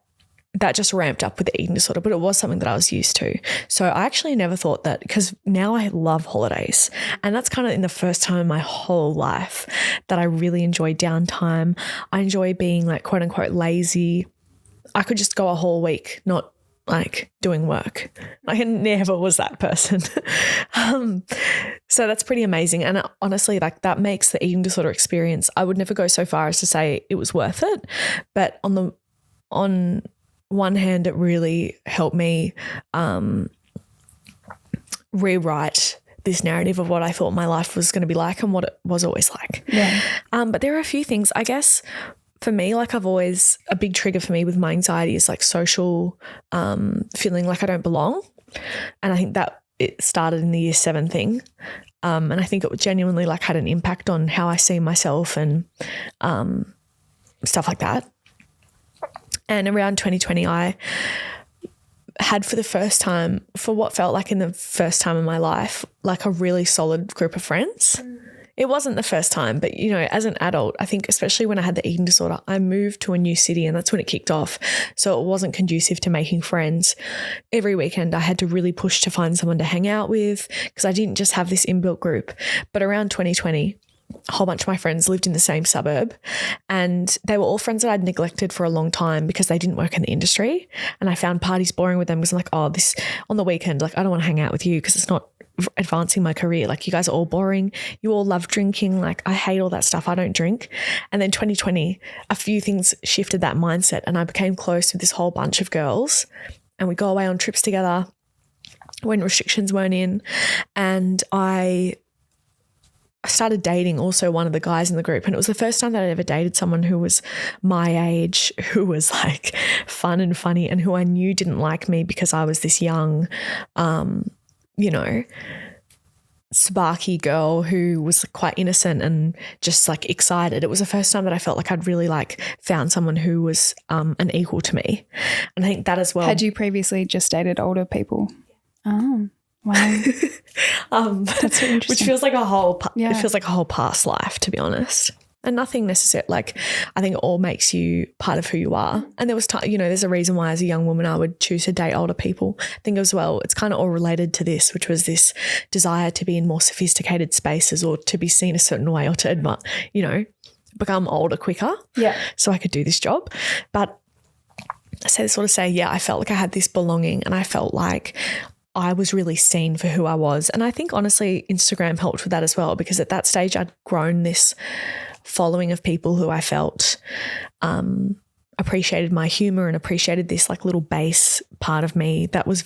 just ramped up with the eating disorder, but it was something that I was used to. So I actually never thought that, because now I love holidays, and that's kind of in the first time in my whole life that I really enjoy downtime. I enjoy being like quote unquote lazy. I could just go a whole week not like doing work. I never was that person. So that's pretty amazing. And honestly, like that makes the eating disorder experience, I would never go so far as to say it was worth it. But on one hand, it really helped me rewrite this narrative of what I thought my life was going to be like and what it was always like. Yeah. But there are a few things, I guess, for me, like a big trigger for me with my anxiety is like social feeling like I don't belong. And I think that it started in the year 7 thing. And I think it genuinely like had an impact on how I see myself and stuff like that. And around 2020, I had for the first time, for what felt like in the first time in my life, like a really solid group of friends. It wasn't the first time, but, you know, as an adult, I think especially when I had the eating disorder, I moved to a new city and that's when it kicked off. So it wasn't conducive to making friends. Every weekend I had to really push to find someone to hang out with because I didn't just have this inbuilt group. But around 2020, a whole bunch of my friends lived in the same suburb and they were all friends that I'd neglected for a long time because they didn't work in the industry. And I found parties boring with them because I'm like, oh, this on the weekend, like I don't want to hang out with you because it's not advancing my career. Like you guys are all boring. You all love drinking. Like I hate all that stuff. I don't drink. And then 2020, a few things shifted that mindset and I became close with this whole bunch of girls and we go away on trips together when restrictions weren't in. And I started dating also one of the guys in the group and it was the first time that I'd ever dated someone who was my age, who was like fun and funny and who I knew didn't like me because I was this young, you know, sparky girl who was quite innocent and just like excited. It was the first time that I felt like I'd really like found someone who was an equal to me. And I think that as well. Had you previously just dated older people? Oh. Wow. That's so interesting. Which feels like it feels like a whole past life, to be honest. And nothing necessarily, like I think it all makes you part of who you are. And there was time, you know, there's a reason why as a young woman I would choose to date older people. I think as well, it's kind of all related to this, which was this desire to be in more sophisticated spaces or to be seen a certain way or to, you know, become older quicker. Yeah. So I could do this job. But I say, yeah, I felt like I had this belonging and I felt like I was really seen for who I was. And I think honestly, Instagram helped with that as well, because at that stage I'd grown this following of people who I felt appreciated my humor and appreciated this like little base part of me that was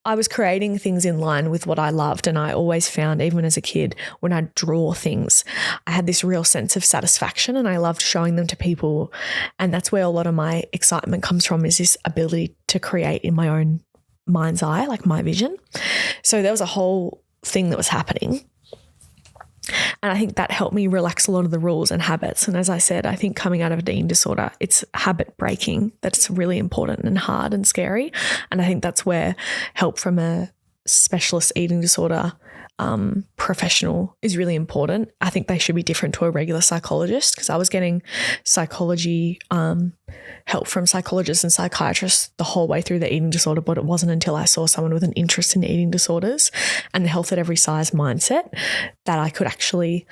I was creating things in line with what I loved. And I always found, even as a kid, when I draw things, I had this real sense of satisfaction and I loved showing them to people. And that's where a lot of my excitement comes from, is this ability to create in my own mind's eye, like my vision. So there was a whole thing that was happening. And I think that helped me relax a lot of the rules and habits. And as I said, I think coming out of an eating disorder, it's habit breaking that's really important and hard and scary. And I think that's where help from a specialist eating disorder professional is really important. I think they should be different to a regular psychologist, because I was getting psychology help from psychologists and psychiatrists the whole way through the eating disorder, but it wasn't until I saw someone with an interest in eating disorders and the health at every size mindset that I could actually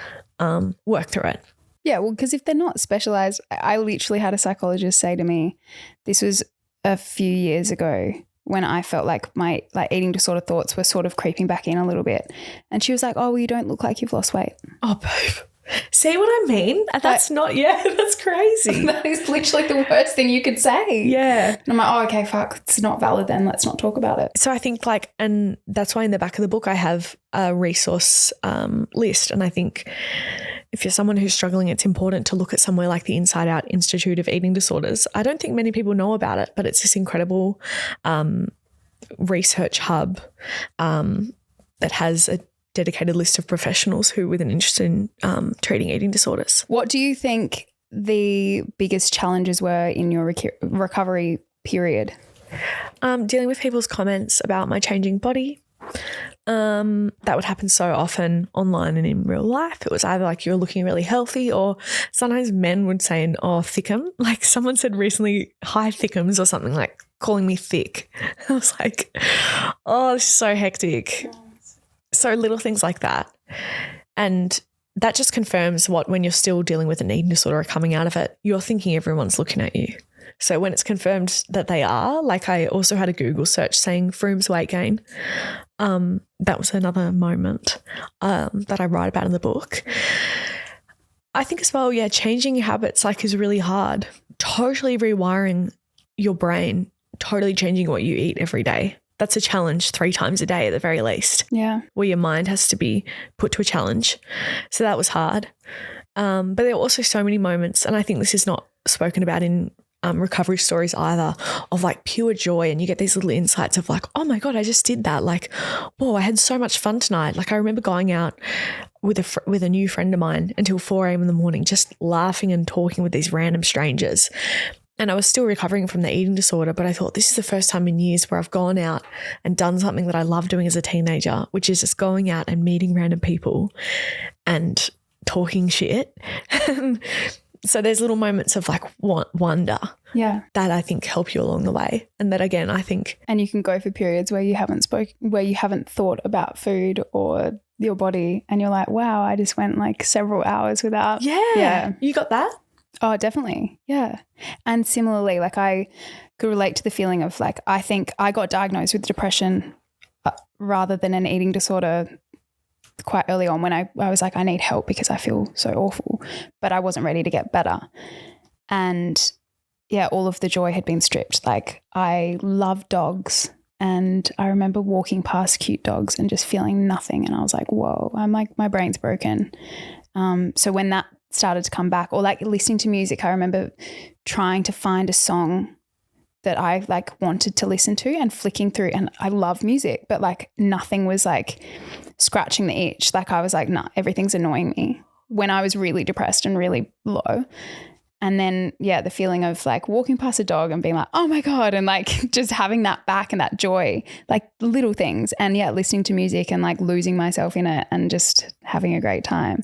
work through it. Yeah, well, because if they're not specialized, I literally had a psychologist say to me, this was a few years ago, when I felt like my eating disorder thoughts were sort of creeping back in a little bit. And she was like, oh, well, you don't look like you've lost weight. Oh, babe. See what I mean? That's crazy. That is literally the worst thing you could say. Yeah. And I'm like, oh, okay, fuck, it's not valid then. Let's not talk about it. So I think and that's why in the back of the book I have a resource list. And I think if you're someone who's struggling, it's important to look at somewhere like the Inside Out Institute of Eating Disorders. I don't think many people know about it, but it's this incredible research hub that has a dedicated list of professionals who with an interest in treating eating disorders. What do you think the biggest challenges were in your recovery period? Dealing with people's comments about my changing body. That would happen so often online and in real life. It was either like you're looking really healthy, or sometimes men would say, oh, thickum. Like someone said recently, hi thickums, or something, like calling me thick. I was like, oh, this is so hectic. So little things like that. And that just confirms when you're still dealing with an eating disorder or coming out of it, you're thinking everyone's looking at you. So when it's confirmed that they are, like I also had a Google search saying Froomes weight gain. That was another moment that I write about in the book. I think as well, changing your habits is really hard. Totally rewiring your brain, totally changing what you eat every day. That's a challenge 3 times a day at the very least. Yeah. Where your mind has to be put to a challenge. So that was hard. But there were also so many moments, and I think this is not spoken about in recovery stories either, of like pure joy, and you get these little insights of like, oh my God, I just did that. Like, whoa, I had so much fun tonight. Like I remember going out with a new friend of mine until 4 a.m. in the morning, just laughing and talking with these random strangers. And I was still recovering from the eating disorder, but I thought this is the first time in years where I've gone out and done something that I loved doing as a teenager, which is just going out and meeting random people and talking shit. So there's little moments of like wonder that I think help you along the way. And that again, I think. And you can go for periods where you haven't thought about food or your body, and you're like, wow, I just went like several hours without. Yeah. You got that? Oh, definitely. Yeah. And similarly, like I could relate to the feeling of like, I think I got diagnosed with depression rather than an eating disorder quite early on, when I was like, I need help because I feel so awful, but I wasn't ready to get better. And all of the joy had been stripped. Like I love dogs, and I remember walking past cute dogs and just feeling nothing. And I was like, whoa, I'm like, my brain's broken. So when that started to come back, or like listening to music, I remember trying to find a song that I like wanted to listen to and flicking through, and I love music, but like nothing was like scratching the itch. Like I was like, nah, everything's annoying me, when I was really depressed and really low. And then, the feeling of like walking past a dog and being like, oh my God, and like just having that back and that joy, like little things. And listening to music and like losing myself in it and just having a great time.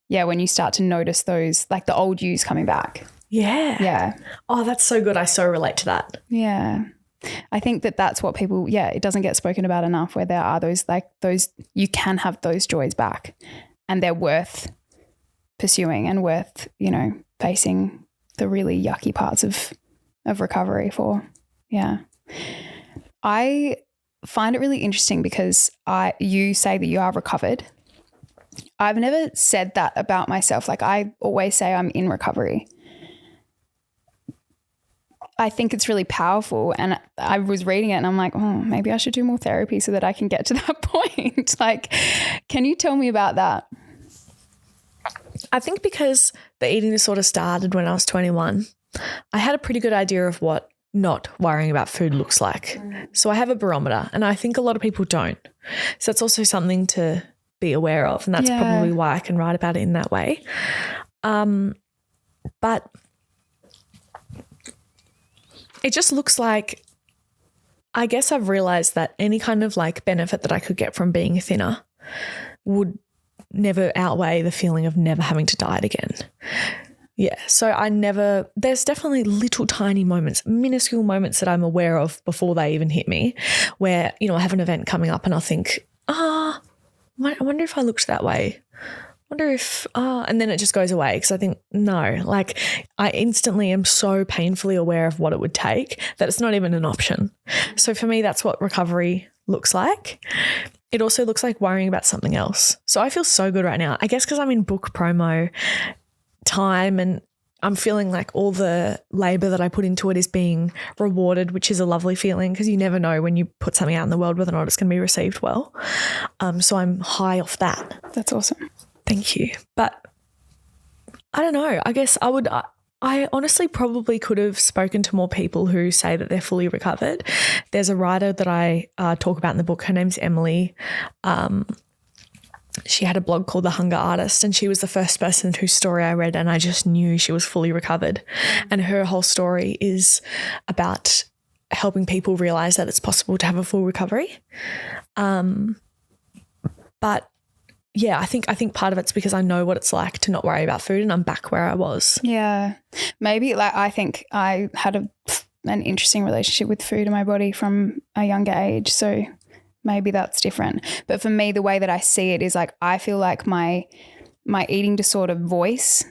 Yeah, when you start to notice those, like the old yous coming back. Yeah. Yeah. Oh, that's so good. I so relate to that. Yeah. I think that's what people, it doesn't get spoken about enough, where there are those, you can have those joys back, and they're worth pursuing and worth, facing the really yucky parts of recovery for. Yeah. I find it really interesting because you say that you are recovered. I've never said that about myself. Like I always say I'm in recovery. I think it's really powerful, and I was reading it and I'm like, oh, maybe I should do more therapy so that I can get to that point. Like, can you tell me about that? I think because the eating disorder started when I was 21, I had a pretty good idea of what not worrying about food looks like. So I have a barometer, and I think a lot of people don't. So it's also something to be aware of, and that's probably why I can write about it in that way. But it just looks like, I guess I've realized that any kind of like benefit that I could get from being thinner would never outweigh the feeling of never having to diet again. Yeah. So there's definitely little tiny moments, minuscule moments that I'm aware of before they even hit me, where, I have an event coming up and I'll think, I wonder if I looked that way. And then it just goes away, because I think, no, like I instantly am so painfully aware of what it would take that it's not even an option. So for me, that's what recovery looks like. It also looks like worrying about something else. So I feel so good right now, I guess because I'm in book promo time, and I'm feeling like all the labor that I put into it is being rewarded, which is a lovely feeling, because you never know when you put something out in the world whether or not it's going to be received well. So I'm high off that. That's awesome. Thank you. But I don't know. I guess I honestly probably could have spoken to more people who say that they're fully recovered. There's a writer that I talk about in the book. Her name's Emily. she had a blog called The Hunger Artist, and she was the first person whose story I read, and I just knew she was fully recovered. And her whole story is about helping people realize that it's possible to have a full recovery. But yeah, I think part of it's because I know what it's like to not worry about food, and I'm back where I was. Yeah. Maybe like I think I had an interesting relationship with food in my body from a younger age. So maybe that's different. But for me, the way that I see it is like I feel like my eating disorder voice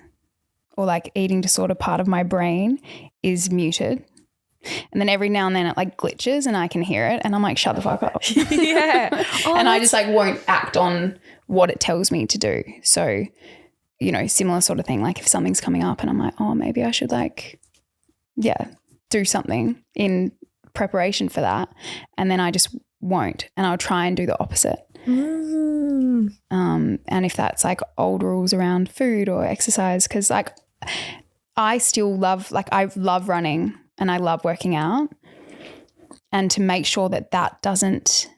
or like eating disorder part of my brain is muted. And then every now and then it like glitches and I can hear it and I'm like, shut the fuck up. Yeah. And I just like won't act on what it tells me to do. So, you know, similar sort of thing. Like if something's coming up and I'm like, oh, maybe I should like, do something in preparation for that. And then I just won't. And I'll try and do the opposite. And if that's like old rules around food or exercise, because like I still love, like I love running and I love working out, and to make sure that that doesn't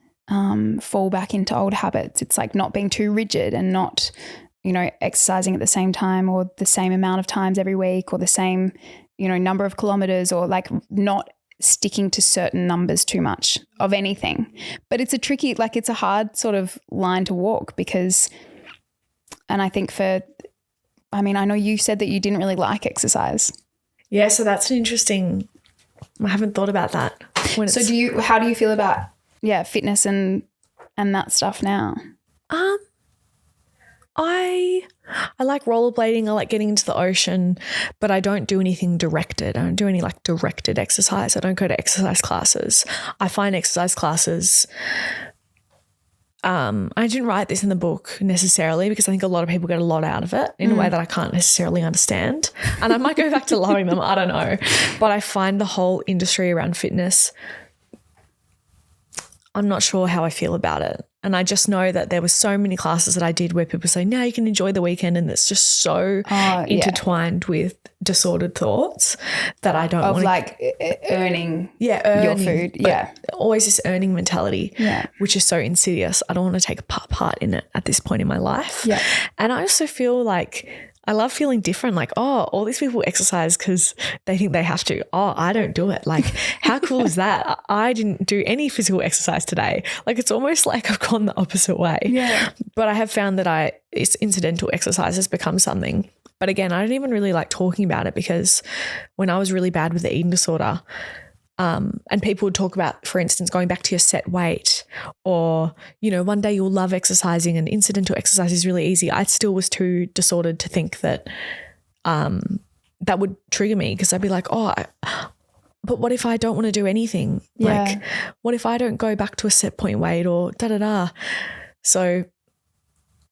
fall back into old habits. It's like not being too rigid and not, you know, exercising at the same time or the same amount of times every week or the same, you know, number of kilometers, or like not sticking to certain numbers too much of anything. But it's a tricky, like it's a hard sort of line to walk because, and I think I know you said that you didn't really like exercise. Yeah, so that's an interesting, I haven't thought about that. So how do you feel about, fitness and that stuff now? I like rollerblading. I like getting into the ocean, but I don't do anything directed. I don't do any like directed exercise. I don't go to exercise classes. I find exercise classes, I didn't write this in the book necessarily because I think a lot of people get a lot out of it in a way that I can't necessarily understand. And I might go back to loving them. I don't know. But I find the whole industry around fitness, I'm not sure how I feel about it. And I just know that there were so many classes that I did where people say, now you can enjoy the weekend, and it's just so intertwined with disordered thoughts that I don't want to. Of like earning your food. Yeah. Always this earning mentality, which is so insidious. I don't want to take part in it at this point in my life. Yeah. And I also feel like I love feeling different, like, oh, all these people exercise because they think they have to. Oh, I don't do it. Like, how cool is that? I didn't do any physical exercise today. Like, it's almost like I've gone the opposite way. Yeah. But I have found that it's incidental exercise has become something. But again, I don't even really like talking about it because when I was really bad with the eating disorder, and people would talk about, for instance, going back to your set weight, or, you know, one day you'll love exercising and incidental exercise is really easy. I still was too disordered to think that that would trigger me, because I'd be like, but what if I don't want to do anything? Yeah. Like, what if I don't go back to a set point weight or da-da-da? So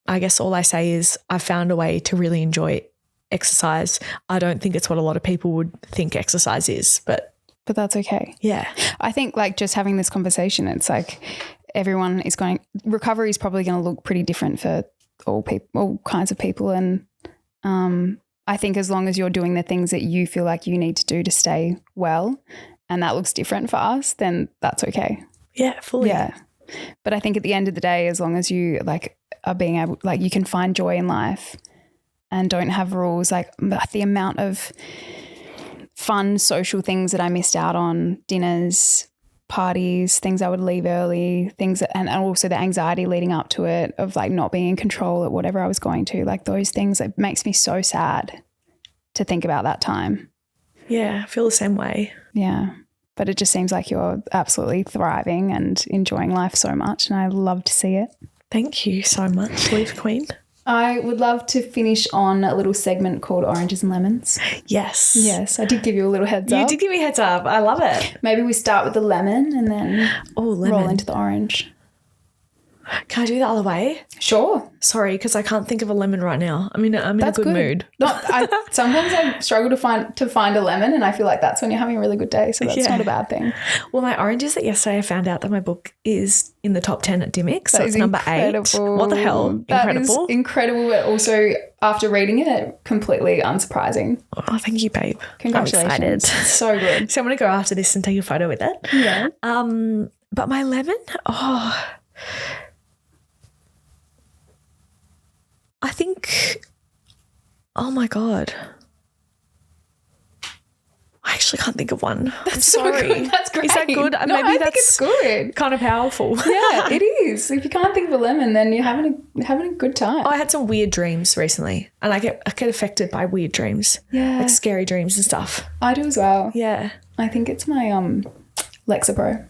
I guess all I say is I've found a way to really enjoy exercise. I don't think it's what a lot of people would think exercise is, but that's okay. Yeah. I think like just having this conversation, it's like everyone is recovery is probably going to look pretty different for all kinds of people. And I think as long as you're doing the things that you feel like you need to do to stay well, and that looks different for us, then that's okay. Yeah, fully. Yeah. But I think at the end of the day, as long as you like are being able, like you can find joy in life and don't have rules, like the amount of fun social things that I missed out on, dinners, parties, things I would leave early, and also the anxiety leading up to it of like not being in control at whatever I was going to, like those things, it makes me so sad to think about that time. Yeah, I feel the same way. Yeah. But it just seems like you're absolutely thriving and enjoying life so much, and I love to see it. Thank you so much, Leaf Queen. I would love to finish on a little segment called Oranges and Lemons. Yes. Yes, I did give you a little heads up. You did give me a heads up. I love it. Maybe we start with the lemon and then roll into the orange. Can I do the other way? Sure. Sorry, because I can't think of a lemon right now. I'm in a good mood. Sometimes I struggle to find a lemon, and I feel like that's when you're having a really good day, so that's not a bad thing. Well, my orange is that yesterday I found out that my book is in the top 10 at Dimick, so it's number 8. What the hell? That incredible. Is incredible, but also after reading it, completely unsurprising. Oh, thank you, babe. Congratulations. I'm excited. So good. So I'm going to go after this and take a photo with it. Yeah. But my lemon, I think, oh my God. I actually can't think of one. I'm sorry. So good. That's great. Is that good? No, Maybe I that's think it's good. kind of powerful. Yeah, it is. If you can't think of a lemon, then you're having a good time. I had some weird dreams recently, and I get affected by weird dreams. Yeah. Like scary dreams and stuff. I do as well. Yeah. I think it's my Lexapro.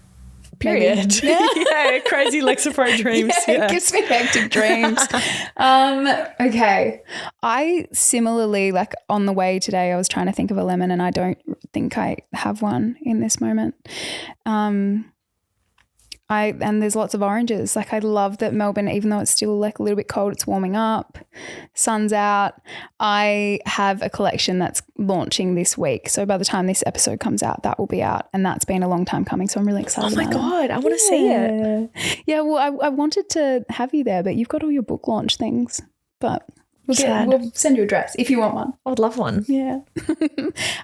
Period. Yeah, crazy Lexapro dreams. Yeah, it gives me hectic dreams. Okay. I similarly, like on the way today, I was trying to think of a lemon and I don't think I have one in this moment. And there's lots of oranges. Like I love that Melbourne, even though it's still like a little bit cold, it's warming up, sun's out. I have a collection that's launching this week. So by the time this episode comes out, that will be out. And that's been a long time coming. So I'm really excited. Oh my God, I want to see it. Yeah, well, I wanted to have you there, but you've got all your book launch things. But we'll send you a dress if you want one. I would love one. Yeah.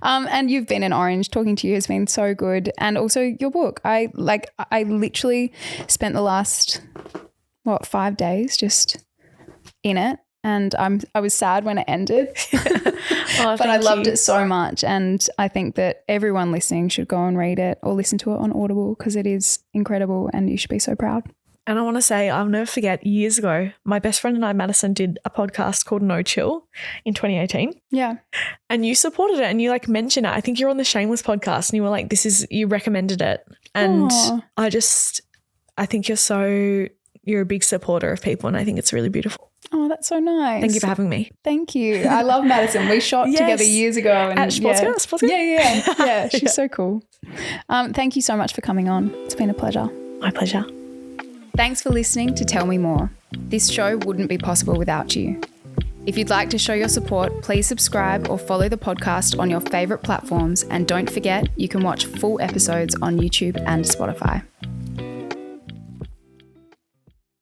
And you've been in Orange. Talking to you has been so good. And also your book. I literally spent the last 5 days just in it. And I was sad when it ended. But I loved it so much. And I think that everyone listening should go and read it or listen to it on Audible because it is incredible and you should be so proud. And I want to say, I'll never forget, years ago, my best friend and I, Madison, did a podcast called No Chill in 2018. Yeah. And you supported it and you like mentioned it. I think you're on the Shameless podcast and you were like, you recommended it. And Aww. I think you're a big supporter of people and I think it's really beautiful. Oh, that's so nice. Thank you for having me. Thank you. I love Madison. We shot together years ago. And at Sportscast? Yeah. She's so cool. Thank you so much for coming on. It's been a pleasure. My pleasure. Thanks for listening to Tell Me More. This show wouldn't be possible without you. If you'd like to show your support, please subscribe or follow the podcast on your favourite platforms. And don't forget, you can watch full episodes on YouTube and Spotify.